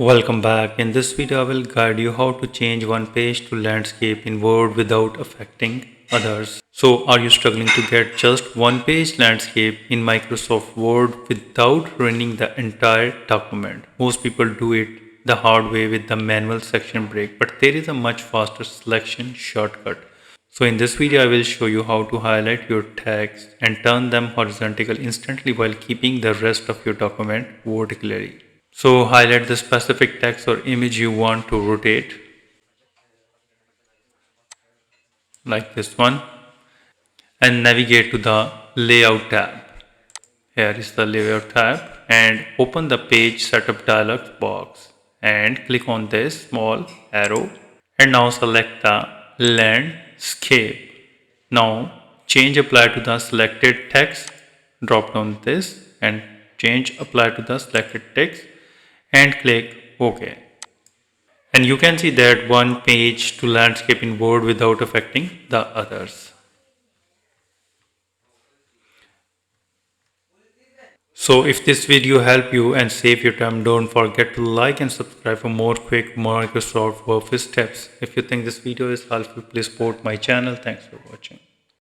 Welcome back. In this video, I will guide you how to change one page to landscape in Word without affecting others. So, are you struggling to get just one page landscape in Microsoft Word without running the entire document? Most people do it the hard way with the manual section break, but there is a much faster selection shortcut. So in this video, I will show you how to highlight your text and turn them horizontal instantly while keeping the rest of your document vertically. So highlight the specific text or image you want to rotate, like this one, and navigate to the layout tab. Here is the layout tab and open the page setup dialog box and click on this small arrow and now select the landscape. Now change apply to the selected text, drop down this and change apply to the selected text and click OK. And you can see that one page to landscape in Word without affecting the others. So if this video helped you and save your time, don't forget to like and subscribe for more quick Microsoft Office tips. If you think this video is helpful, please support my channel. Thanks for watching.